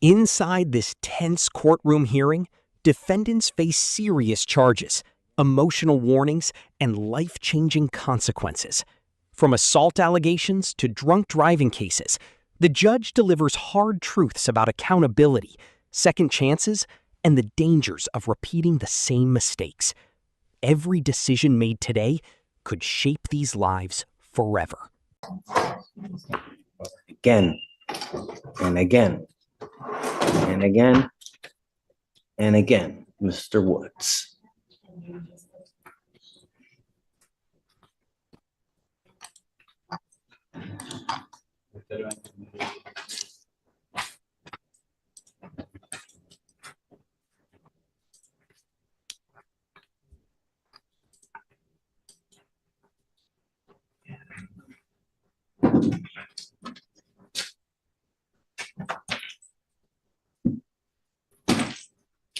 Inside this tense courtroom hearing, defendants face serious charges, emotional warnings, and life-changing consequences. From assault allegations to drunk driving cases, the judge delivers hard truths about accountability, second chances, and the dangers of repeating the same mistakes. Every decision made today could shape these lives forever. Again, and again, and again, and again, Mr. Woods.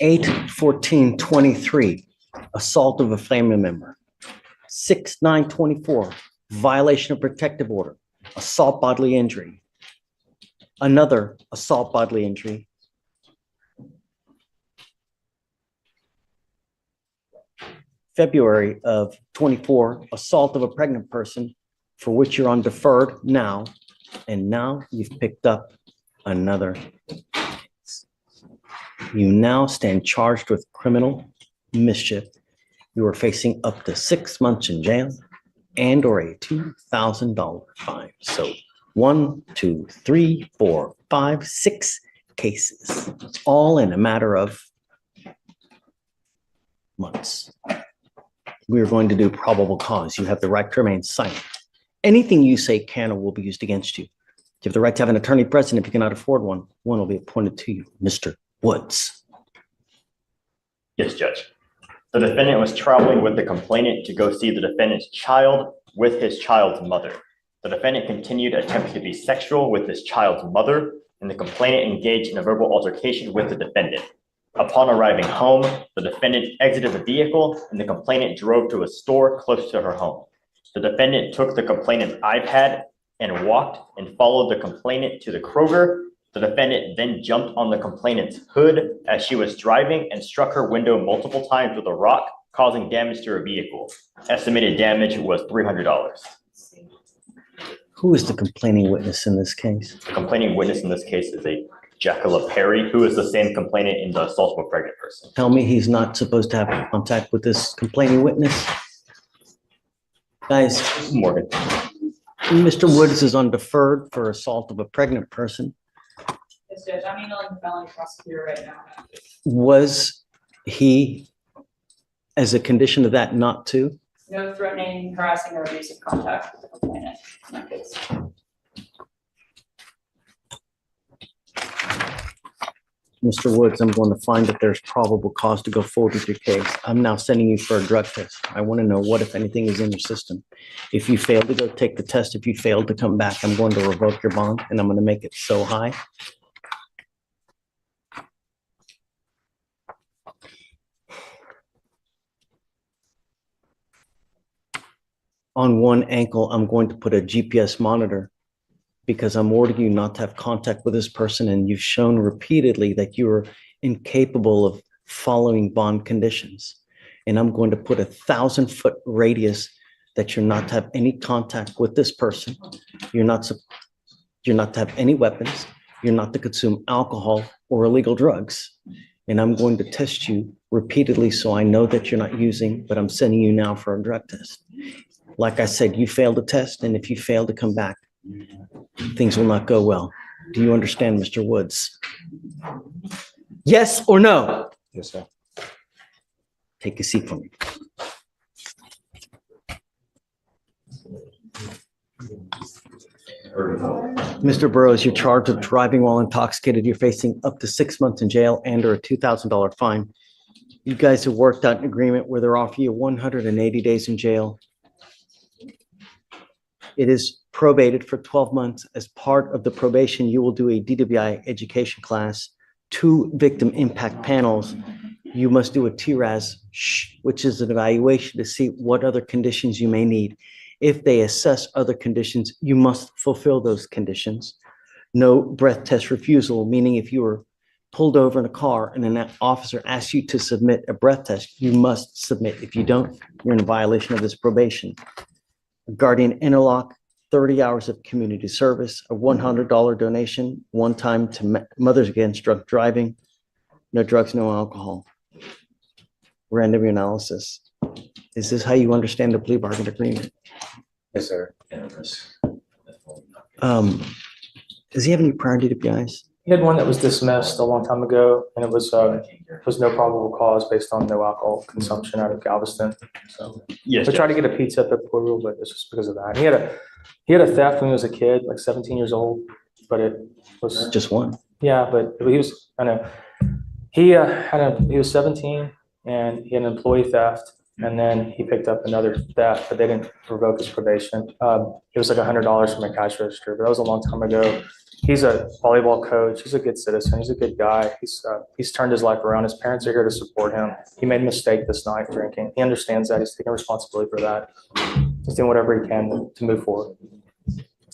Eight 14-23, assault of a family member. 6-9-24, violation of protective order, assault bodily injury. Another assault bodily injury. February of 24, assault of a pregnant person, for which you're on deferred now, and now you've picked up another. You now stand charged with criminal mischief. You are facing up to 6 months in jail and or a $2,000 fine. So 1, 2, 3, 4, 5, 6 cases, all in a matter of months. We are going to do probable cause. You have the right to remain silent. Anything you say can or will be used against you. You have the right to have an attorney present. If you cannot afford one, one will be appointed to you. Mr. Woods. Yes, Judge. The defendant was traveling with the complainant to go see the defendant's child with his child's mother. The defendant continued attempting to be sexual with his child's mother, and the complainant engaged in a verbal altercation with the defendant. Upon arriving home, the defendant exited the vehicle and the complainant drove to a store close to her home. The defendant took the complainant's iPad and walked and followed the complainant to the Kroger. The defendant then jumped on the complainant's hood as she was driving and struck her window multiple times with a rock, causing damage to her vehicle. Estimated damage was $300. Who is the complaining witness in this case? The complaining witness in this case is a Jacqueline Perry, who is the same complainant in the assault of a pregnant person. Tell me he's not supposed to have contact with this complaining witness? Guys, Morgan. Mr. Woods is on deferred for assault of a pregnant person. Yes, Judge, I'm emailing the felony prosecutor right now. Was he, as a condition of that, not to? No threatening, harassing, or abusive contact with the complainant in that case. Mr. Woods, I'm going to find that there's probable cause to go forward with your case. I'm now sending you for a drug test. I want to know what, if anything, is in your system. If you fail to go take the test, if you fail to come back, I'm going to revoke your bond and I'm going to make it so high. On one ankle, I'm going to put a GPS monitor because I'm ordering you not to have contact with this person, and you've shown repeatedly that you are incapable of following bond conditions. And I'm going to put a 1,000-foot radius that you're not to have any contact with this person. You're not to have any weapons. You're not to consume alcohol or illegal drugs. And I'm going to test you repeatedly so I know that you're not using, but I'm sending you now for a drug test. Like I said, you failed the test, and if you fail to come back, things will not go well. Do you understand, Mr. Woods? Yes or no? Yes, sir. Take a seat for me. Mr. Burrows, you're charged with driving while intoxicated. You're facing up to 6 months in jail and or a $2,000 fine. You guys have worked out an agreement where they're offering you 180 days in jail. It is probated for 12 months. As part of the probation, you will do a DWI education class, 2 victim impact panels. You must do a TRAS, which is an evaluation to see what other conditions you may need. If they assess other conditions, you must fulfill those conditions. No breath test refusal, meaning if you are pulled over in a car and an officer asks you to submit a breath test, you must submit. If you don't, you're in violation of this probation. A guardian interlock, 30 hours of community service, a $100 donation, one time to Mothers Against Drunk Driving, no drugs, no alcohol. Random analysis. Is this how you understand the plea bargain agreement? Yes, sir. Does he have any prior DWIs? He had one that was dismissed a long time ago, and it was no probable cause based on no alcohol consumption out of Galveston. So Yes, we tried to Judge. get a pizza at the Courtroom, but it's just because of that. He had a theft when he was a kid, like 17 years old, but it was Just one. yeah. But he was I know he was 17 and he had an employee theft, and then he picked up another theft, but they didn't revoke his probation. It was like $100 from a cash register, but that was a long time ago. He's a volleyball coach. He's a good citizen. He's a good guy. He's turned his life around. His parents are here to support him. He made a mistake this night drinking. He understands that. He's taking responsibility for that. He's doing whatever he can to move forward.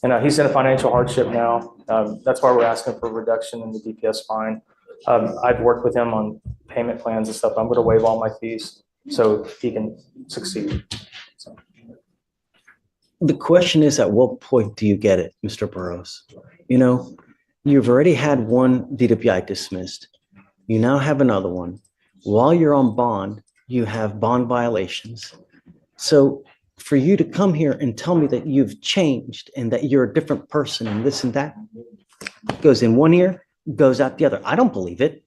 And he's in a financial hardship now. That's why we're asking for a reduction in the DPS fine. I've worked with him on payment plans and stuff. I'm going to waive all my fees so he can succeed. So. The question is, at what point do you get it, Mr. Burrows? You know, you've already had one DWI dismissed. You now have another one. While you're on bond, you have bond violations. So for you to come here and tell me that you've changed and that you're a different person and this and that goes in one ear, goes out the other. I don't believe it.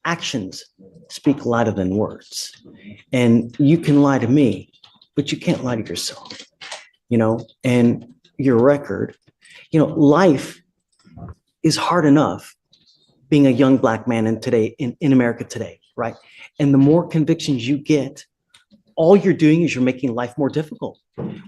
Actions speak louder than words. And you can lie to me, but you can't lie to yourself, you know, and your record, you know, life is hard enough being a young Black man in America today, right? And the more convictions you get, all you're doing is you're making life more difficult.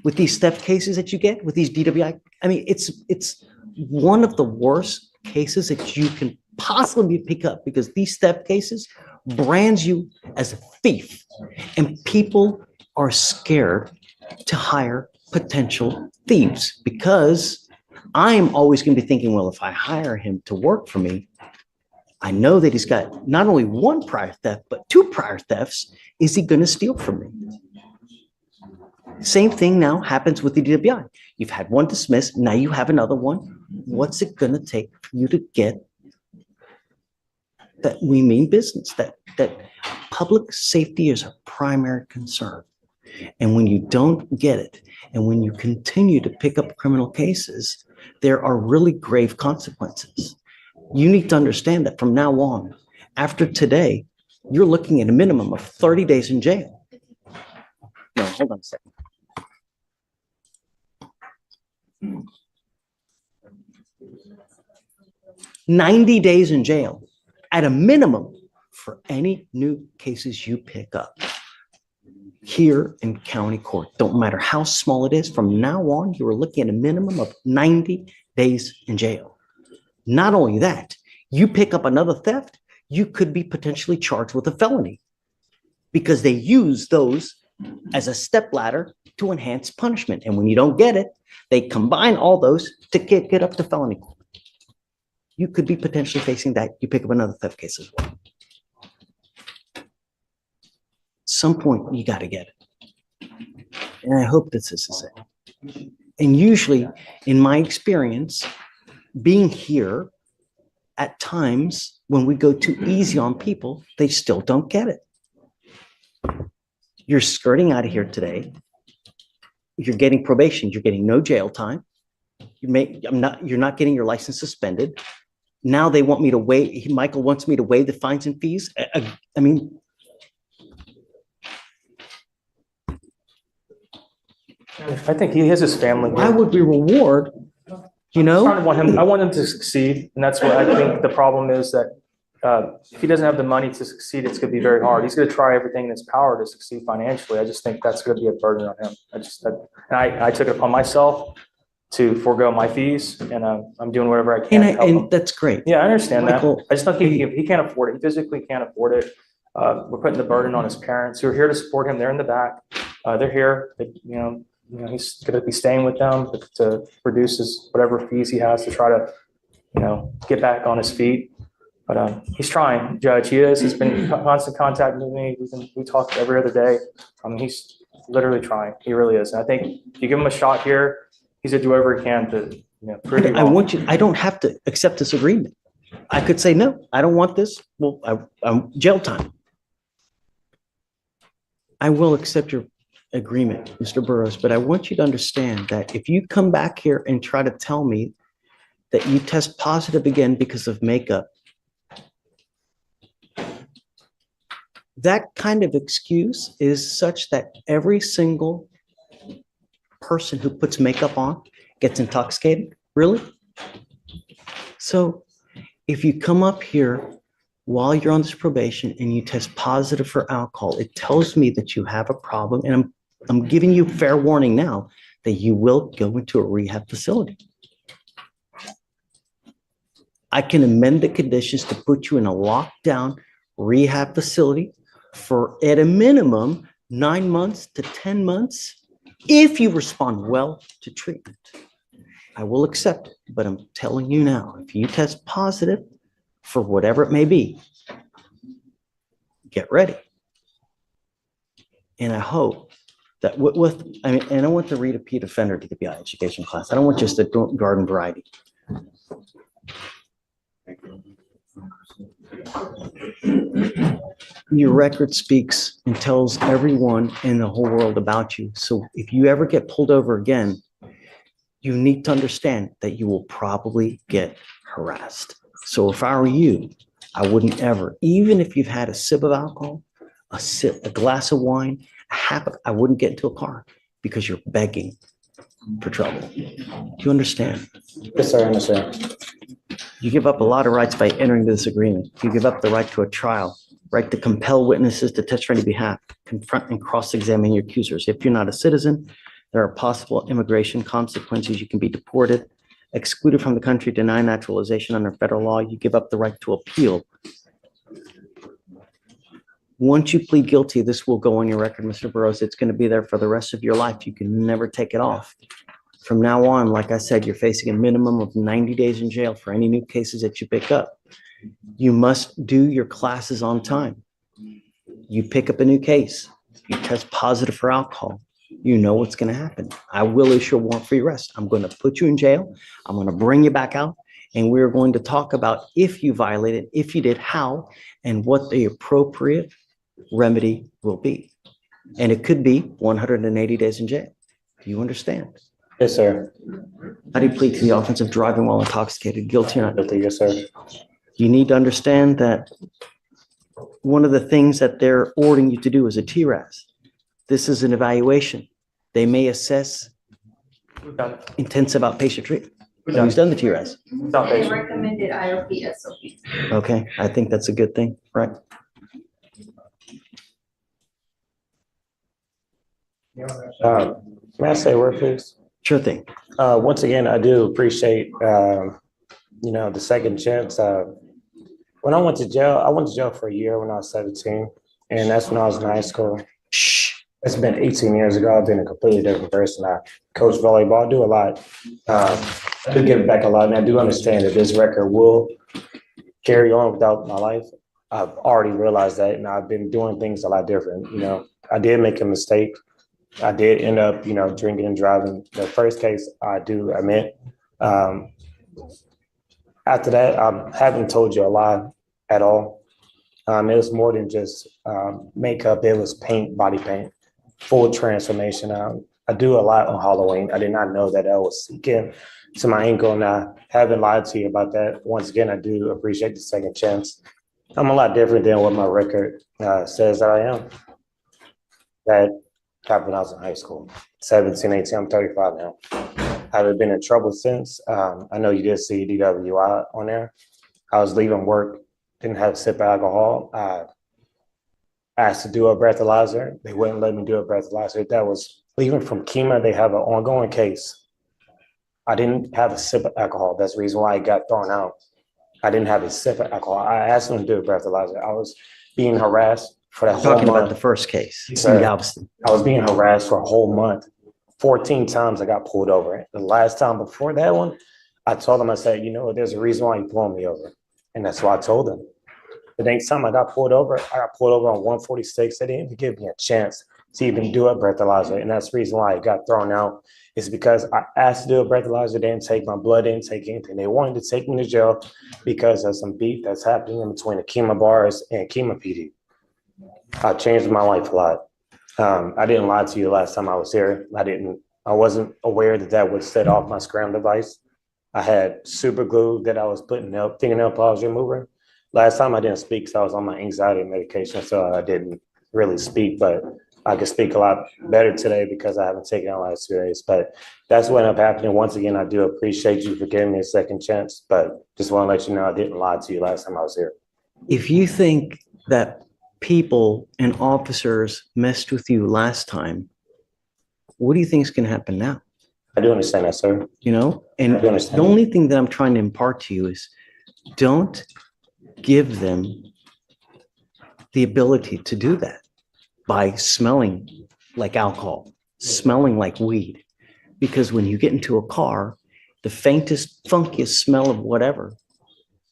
With these theft cases that you get, with these DWI, I mean, it's one of the worst cases that you can possibly pick up, because these theft cases brands you as a thief, and people are scared to hire potential thieves, because I'm always going to be thinking, well, if I hire him to work for me, I know that he's got not only one prior theft, but 2 prior thefts. Is he going to steal from me? Same thing now happens with the DWI. You've had one dismissed. Now you have another one. What's it going to take for you to get that we mean business, that public safety is a primary concern? And when you don't get it, and when you continue to pick up criminal cases, there are really grave consequences. You need to understand that from now on, after today, you're looking at a minimum of 30 days in jail. No, hold on a second. "90 days in jail at a minimum for any new cases you pick up here in county court. Don't matter how small it is. From now on, you are looking at a minimum of 90 days in jail. Not only that, you pick up another theft, you could be potentially charged with a felony, because they use those as a stepladder to enhance punishment. And when you don't get it, they combine all those to get up to felony court. You could be potentially facing that. You pick up another theft case as well. Some point you got to get it. And I hope that this is it. And usually, in my experience, being here, at times when we go too easy on people, they still don't get it. You're skirting out of here today. You're getting probation. You're getting no jail time. You're not getting your license suspended. Now they want me to waive. Michael wants me to waive the fines and fees. I mean, I think he has his family. why would we reward? You know, I want him to succeed, and that's what I think the problem is, that if he doesn't have the money to succeed, it's going to be very hard. He's going to try everything in his power to succeed financially. I just think that's going to be a burden on him. I took it upon myself to forego my fees, and I'm doing whatever I can to help him. and that's great. Yeah, I understand Michael, that. I just don't think he can't afford it. He physically can't afford it. We're putting the burden on his parents who are here to support him. They're in the back. They're here. He's going to be staying with them to produce his whatever fees he has to try to, get back on his feet. But he's trying, Judge. He is. He's been in constant contact with me. We talk every other day. He's literally trying. He really is. And I think if you give him a shot here, he's going to do whatever he can to prove you wrong. I don't have to accept this agreement. I could say, no, I don't want this. Well, I'm jail time. I will accept your agreement, Mr. Burrows, but I want you to understand that if you come back here and try to tell me that you test positive again because of makeup, that kind of excuse is such that every single person who puts makeup on gets intoxicated. Really? So if you come up here while you're on this probation and you test positive for alcohol, it tells me that you have a problem. And I'm giving you fair warning now that you will go into a rehab facility. I can amend the conditions to put you in a lockdown rehab facility for at a minimum 9 months to 10 months if you respond well to treatment. I will accept it, but I'm telling you now, if you test positive for whatever it may be, get ready. And I hope that and I want to read a repeat offender to the PI education class. I don't want just a garden variety. Your record speaks and tells everyone in the whole world about you. So if you ever get pulled over again, you need to understand that you will probably get harassed. So if I were you, I wouldn't ever, even if you've had a sip of alcohol, a glass of wine, I wouldn't get into a car because you're begging for trouble. Do you understand? Yes, sir, I understand. You give up a lot of rights by entering this agreement. You give up the right to a trial, right to compel witnesses to testify on your behalf, confront and cross-examine your accusers. If you're not a citizen, there are possible immigration consequences. You can be deported, excluded from the country, denied naturalization under federal law. You give up the right to appeal. Once you plead guilty, this will go on your record, Mr. Burrows. It's going to be there for the rest of your life. You can never take it off. From now on, like I said, you're facing a minimum of 90 days in jail for any new cases that you pick up. You must do your classes on time. You pick up a new case, you test positive for alcohol, you know what's going to happen. I will issue a warrant for your arrest. I'm going to put you in jail. I'm going to bring you back out. And we're going to talk about if you violated, if you did, how, and what the appropriate remedy will be. And it could be 180 days in jail. Do you understand? Yes, sir. How do you plead to the offense of driving while intoxicated? Guilty or not? Guilty, yes, sir. You need to understand that one of the things that they're ordering you to do is a TRAS. This is an evaluation. They may assess We've done it. intensive outpatient treatment. We've done Who's done the TRAS? It's not They patient. recommended IOP SOP. Okay, I think that's a good thing, right? May I say a word, please? Sure thing. Once again, I do appreciate, the second chance. When I went to jail for a year when I was 17, and that's when I was in high school. Shh. It's been 18 years ago. I've been a completely different person. I coach volleyball, I do a lot. I do give back a lot, and I do understand that this record will carry on without my life. I've already realized that, and I've been doing things a lot different. I did make a mistake. I did end up, drinking and driving. The first case I admit. After that, I haven't told you a lie at all. It was more than just makeup. It was paint, body paint, full transformation. I do a lot on Halloween. I did not know that I was seeking to my ankle, and I haven't lied to you about that. Once again, I do appreciate the second chance. I'm a lot different than what my record says that I am. That happened when I was in high school, 17, 18, I'm 35 now. I haven't been in trouble since. I know you did see DWI on there. I was leaving work, didn't have a sip of alcohol. I asked to do a breathalyzer. They wouldn't let me do a breathalyzer. That was leaving from Kima. They have an ongoing case. I didn't have a sip of alcohol. That's the reason why I got thrown out. I didn't have a sip of alcohol. I asked them to do a breathalyzer. I was being harassed for that whole Talking about month. the first case in Sir. Galveston. I was being harassed for a whole month. 14 times I got pulled over. The last time before that one, I told them, I said, there's a reason why you pulling me over. And that's why I told them. The next time I got pulled over on 146. They didn't even give me a chance to even do a breathalyzer. And that's the reason why I got thrown out, is because I asked to do a breathalyzer. They didn't take my blood, didn't take anything. They wanted to take me to jail because of some beef that's happening in between the Kima bars and Kima PD. I changed my life a lot. I didn't lie to you last time I was here. I wasn't aware that that would set off my scram device. I had super glue that I was putting fingernail polish remover. Last time I didn't speak because I was on my anxiety medication, so I didn't really speak, but I can speak a lot better today because I haven't taken it the last 2 days. But that's what ended up happening. Once again, I do appreciate you for giving me a second chance, but just want to let you know I didn't lie to you last time I was here. If you think that people and officers messed with you last time, what do you think is going to happen now? I do understand that, sir. You know, and I do understand. the only thing that I'm trying to impart to you is don't give them the ability to do that by smelling like alcohol, smelling like weed. Because when you get into a car, the faintest, funkiest smell of whatever,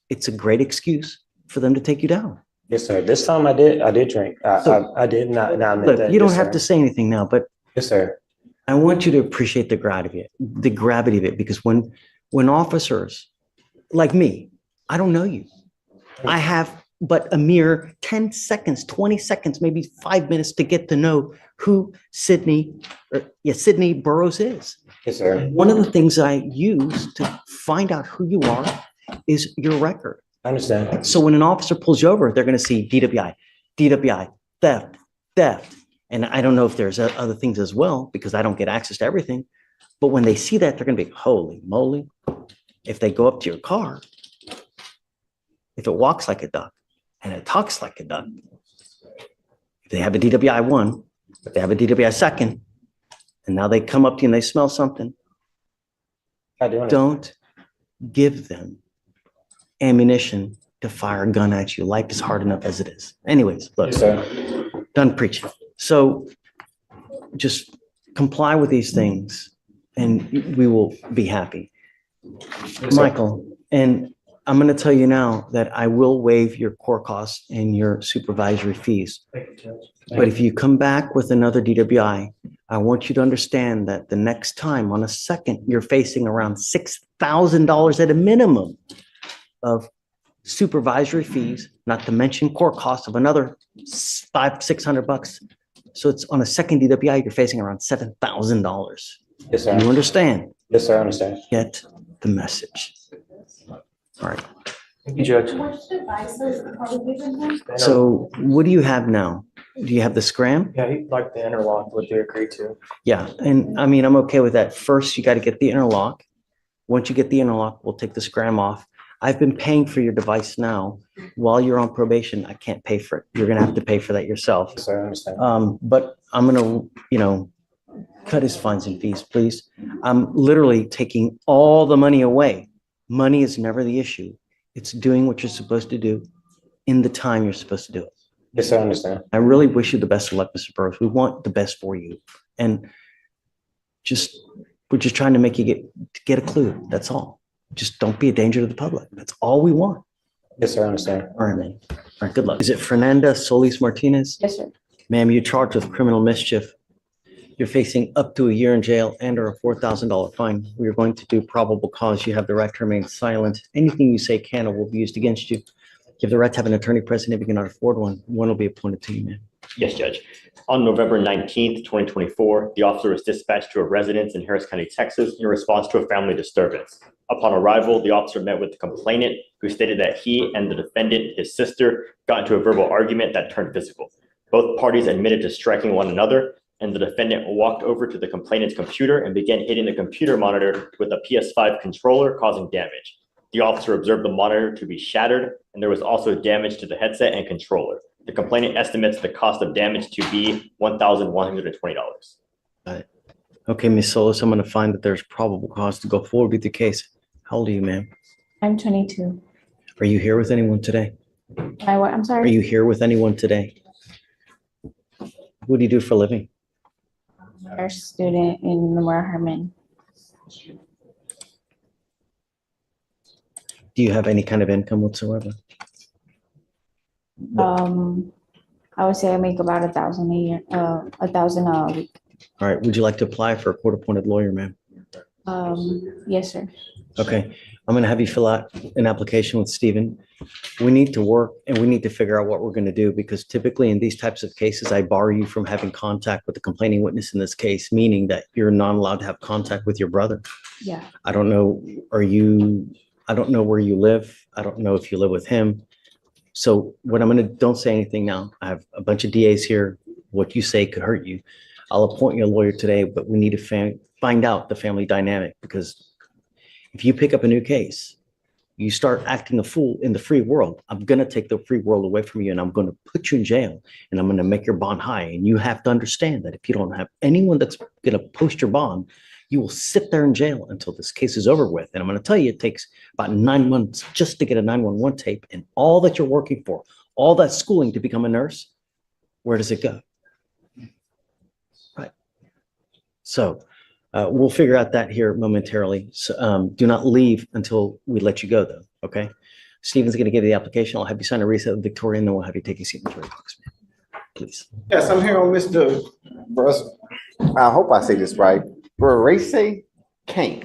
it's a great excuse for them to take you down. Yes, sir. This time I did drink. I did not. Look, you don't have to say anything now, but yes, sir. I want you to appreciate the gravity of it, because when officers like me, I don't know you. I have but a mere 10 seconds, 20 seconds, maybe 5 minutes to get to know who Sydney Burroughs is. Yes, sir. One of the things I use to find out who you are is your record. I understand. So when an officer pulls you over, they're going to see DWI, theft. And I don't know if there's other things as well, because I don't get access to everything. But when they see that, they're going to be, holy moly. If they go up to your car, if it walks like a duck and it talks like a duck, if they have a DWI 1, if they have a DWI 2, and now they come up to you and they smell something, don't give them ammunition to fire a gun at you. Life is hard enough as it is. Anyways, look, Yes, done preaching. So just comply with these things and we will be happy. Yes, Michael, and I'm going to tell you now that I will waive your court costs and your supervisory fees. Thank you, Judge. But if you come back with another DWI, I want you to understand that the next time on a second, you're facing around $6,000 at a minimum of supervisory fees, not to mention court costs of another $500-600. So it's on a second DWI, you're facing around $7,000. Yes, sir. You understand? Yes, sir. I understand. Get the message. All right. Thank you, Judge. Which devices are we using here? So what do you have now? Do you have the scram? Yeah, he like the interlock would be agreed to. Yeah. And I mean, I'm okay with that. First, you got to get the interlock. Once you get the interlock, we'll take the scram off. I've been paying for your device now. While you're on probation, I can't pay for it. You're going to have to pay for that yourself. Yes, sir. I understand. But I'm going to, cut his fines and fees, please. I'm literally taking all the money away. Money is never the issue. It's doing what you're supposed to do in the time you're supposed to do it. Yes, sir. I understand. I really wish you the best of luck, Mr. Burroughs. We want the best for you. And we're just trying to make you get a clue. That's all. Just don't be a danger to the public. That's all we want. Yes, sir. I understand. All right, man. All right, good luck. Is it Fernanda Solis Martinez? Yes, sir. Ma'am, you're charged with criminal mischief. You're facing up to a year in jail and or a $4,000 fine. We are going to do probable cause. You have the right to remain silent. Anything you say can or will be used against you. You have the right to have an attorney present if you cannot afford one. One will be appointed to you, ma'am. Yes, Judge. On November 19th, 2024, the officer was dispatched to a residence in Harris County, Texas, in response to a family disturbance. Upon arrival, the officer met with the complainant, who stated that he and the defendant, his sister, got into a verbal argument that turned physical. Both parties admitted to striking one another, and the defendant walked over to the complainant's computer and began hitting the computer monitor with a PS5 controller, causing damage. The officer observed the monitor to be shattered, and there was also damage to the headset and controller. The complainant estimates the cost of damage to be $1,120. Okay, Ms. Solis, I'm going to find that there's probable cause to go forward with the case. How old are you, ma'am? I'm 22. Are you here with anyone today? I'm Are sorry. you here with anyone today? What do you do for a living? Nurse student in Memorial Herman. Do Do you have any kind of income whatsoever? I would say I make about 1,000 a year, 1,000 a week. All right, would you like to apply for a court-appointed lawyer, ma'am? Yes, sir. Okay, I'm gonna have you fill out an application with Stephen. We need to work and we need to figure out what we're gonna do, because typically in these types of cases, I bar you from having contact with the complaining witness in this case, meaning that you're not allowed to have contact with your brother. Yeah. I don't know, I don't know where you live. I don't know if you live with him. So what I'm gonna, don't say anything now. I have a bunch of DAs here. What you say could hurt you. I'll appoint you a lawyer today, but we need to find out the family dynamic, because if you pick up a new case, you start acting a fool in the free world, I'm gonna take the free world away from you and I'm gonna put you in jail and I'm gonna make your bond high. And you have to understand that if you don't have anyone that's gonna post your bond, you will sit there in jail until this case is over with. And I'm gonna tell you, it takes about 9 months just to get a 911 tape, and all that you're working for, all that schooling to become a nurse, where does it go? Right. So we'll figure out that here momentarily. So do not leave until we let you go, though. Okay. Stephen's going to give you the application. I'll have you sign a receipt with Victoria, and then we'll have you take a seat in the jury box, man. Please. Yes, I'm here on Mr. Bruce. I hope I say this right. Barace Kane.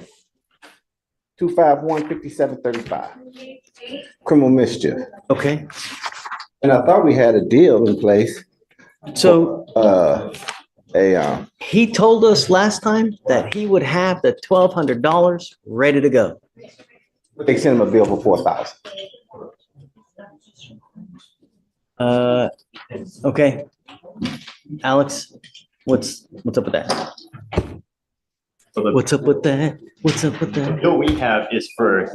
251-5735. Criminal mischief. Okay. And I thought we had a deal in place. So A he told us last time that he would have the $1,200 ready to go. they sent him a bill for 4,000. Okay. Alex, what's up with that? So the What's up with that? What's up with the that? bill we have is for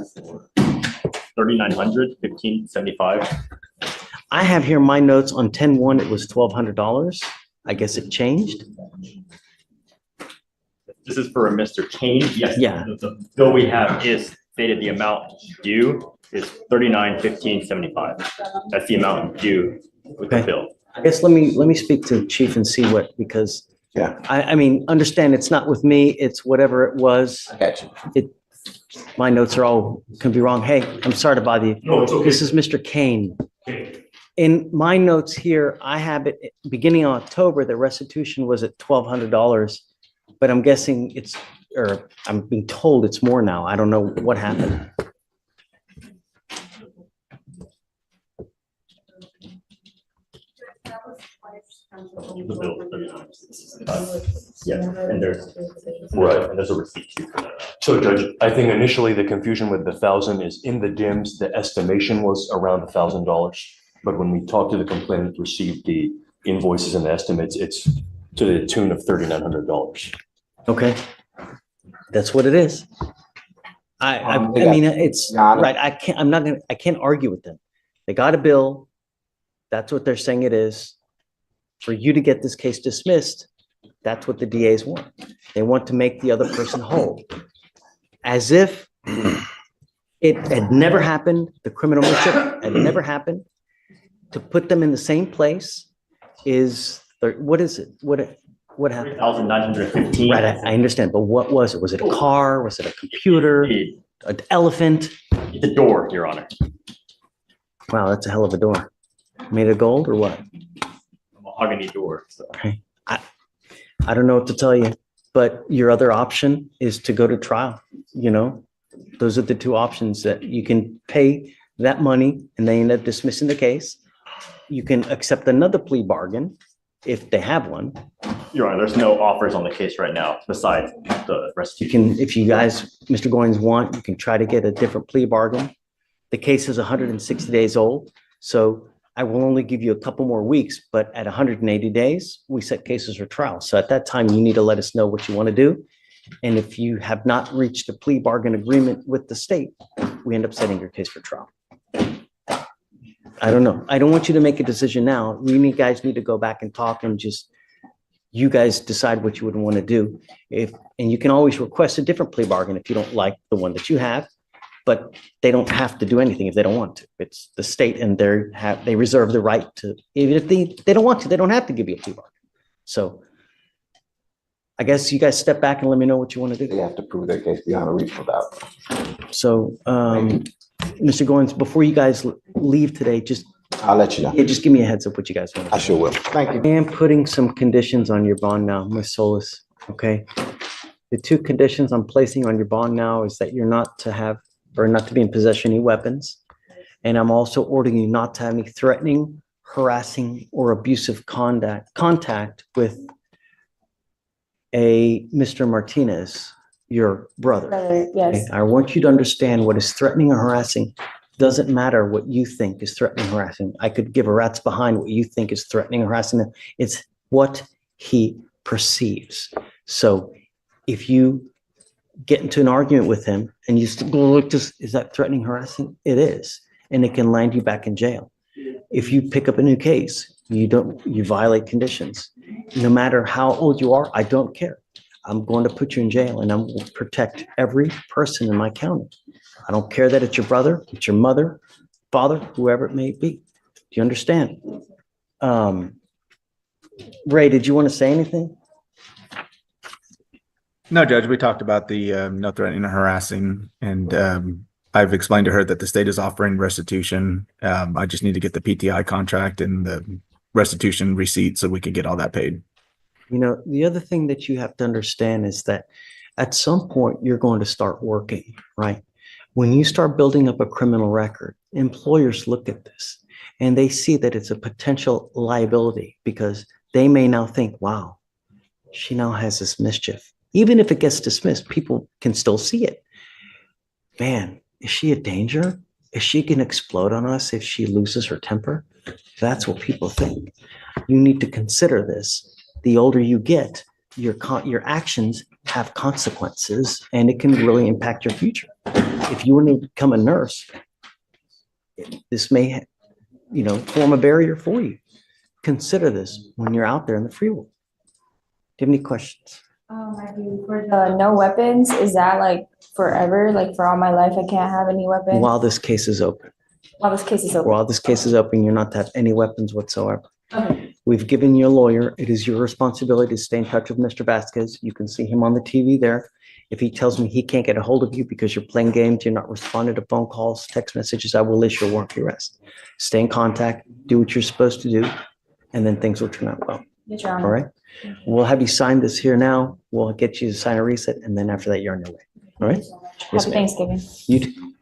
3,900, 1,575. I have here my notes on 10/1, it was $1,200. I guess it changed. This is for a Mr. Kane. Yes. Yeah. The bill we have is stated the amount due is 39,1575. That's the amount due with the Okay. bill. I guess let me speak to the chief and see what, because Yeah, I mean, understand it's not with me, it's whatever it was. I got you. My notes are all, can be wrong. Hey, I'm sorry to bother you. No, it's okay. This is Mr. Kane. In my notes here, I have it beginning of October, the restitution was at $1,200, but I'm guessing it's, or I'm being told it's more now. I don't know what happened. The bill, 39,1575. Yeah, and there's, Right. and there's a receipt too for that. So Judge, I think initially the confusion with the 1,000 is in the DIMS, the estimation was around $1,000. But when we talked to the complainant, received the invoices and estimates, it's to the tune of $3,900. Okay. That's what it is. I mean, it's, Got it. right, I can't argue with them. They got a bill. That's what they're saying it is. For you to get this case dismissed, that's what the DAs want. They want to make the other person whole. As if it had never happened, the criminal mischief had never happened. To put them in the same place is, what is it? What happened? 3,915. Right, I understand, but what was it? Was it a car? Was it a computer? An elephant? It's a door, Your Honor. Wow, that's a hell of a door. Made of gold or what? A mahogany door. So. I don't know what to tell you, but your other option is to go to trial. You know, those are the two options that you can pay that money and they end up dismissing the case. You can accept another plea bargain if they have one. Your Honor, there's no offers on the case right now besides the You restitution. can, if you guys, Mr. Goins, want, you can try to get a different plea bargain. The case is 160 days old, so I will only give you a couple more weeks, but at 180 days, we set cases for trial. So at that time, you need to let us know what you want to do. And if you have not reached a plea bargain agreement with the state, we end up setting your case for trial. I don't know. I don't want you to make a decision now. You guys need to go back and talk and just, you guys decide what you would want to do. And you can always request a different plea bargain if you don't like the one that you have, but they don't have to do anything if they don't want to. It's the state and they reserve the right to, even if they don't want to, they don't have to give you a plea bargain. So I guess you guys step back and let me know what you want to They do. have to prove their case beyond a reasonable doubt. So Mr. Goins, before you guys leave today, I'll let you know. just give me a heads up what you guys want. I sure will. Thank you. I am putting some conditions on your bond now, Ms. Solis, okay? The two conditions I'm placing on your bond now is that you're not to have, or not to be in possession of any weapons. And I'm also ordering you not to have any threatening, harassing, or abusive contact with a Mr. Martinez, your brother. Brother, yes. I want you to understand what is threatening or harassing. Doesn't matter what you think is threatening or harassing. I could give a rat's behind what you think is threatening or harassing. It's what he perceives. So if you get into an argument with him and you still go, look, is that threatening, harassing? It is. And it can land you back in jail. If you pick up a new case, you violate conditions. No matter how old you are, I don't care. I'm going to put you in jail and I'm going to protect every person in my county. I don't care that it's your brother, it's your mother, father, whoever it may be. Do you understand? Ray, did you want to say anything? No, Judge, we talked about the no threatening or harassing, and I've explained to her that the state is offering restitution. I just need to get the PTI contract and the restitution receipt so we can get all that paid. You know, the other thing that you have to understand is that at some point you're going to start working, right? When you start building up a criminal record, employers look at this and they see that it's a potential liability because they may now think, wow, she now has this mischief. Even if it gets dismissed, people can still see it. Man, is she a danger? Is she going to explode on us if she loses her temper? That's what people think. You need to consider this. The older you get, your actions have consequences and it can really impact your future. If you want to become a nurse, this may, form a barrier for you. Consider this when you're out there in the free world. Do you have any questions? I do. For the no weapons, is that like forever? Like for all my life, I can't have any weapons? While this case is open. While this case is open. While this case is open, you're not to have any weapons whatsoever. Okay. We've given you a lawyer. It is your responsibility to stay in touch with Mr. Vasquez. You can see him on the TV there. If he tells me he can't get a hold of you because you're playing games, you're not responding to phone calls, text messages, I will issue a warrant for arrest. Stay in contact, do what you're supposed to do, and then things will turn out well. Yes, Your Honor. All right? We'll have you sign this here now. We'll get you to sign a reset, and then after that, you're on your way. All right? Yes, Happy ma'am. Thanksgiving. You too.